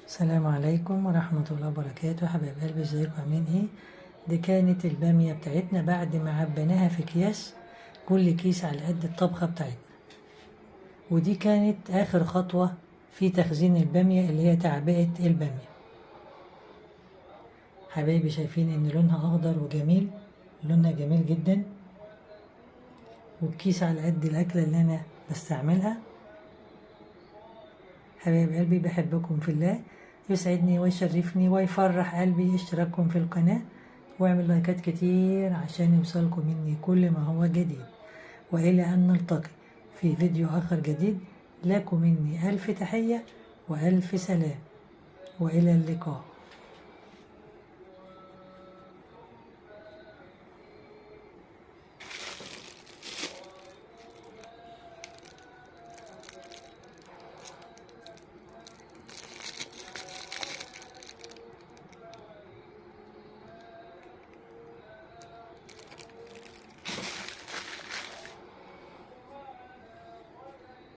السلام عليكم ورحمة الله وبركاته. حبايب قلبي، ازيكم عاملين ايه؟ دي كانت البامية بتاعتنا بعد ما عبيناها في اكياس، كل كيس على قد الطبخة بتاعتنا. ودي كانت اخر خطوة في تخزين البامية اللي هي تعبئة البامية. حبايبي شايفين ان لونها اخضر وجميل، لونها جميل جدا، والكيس على قد الاكلة اللي انا بستعملها. حبايب قلبي بحبكم في الله، يسعدني ويشرفني ويفرح قلبي اشتراككم في القناة، واعمل لايكات كتير عشان يوصلكم مني كل ما هو جديد. وإلى أن نلتقي في فيديو آخر جديد، لكم مني ألف تحية وألف سلام، وإلى اللقاء.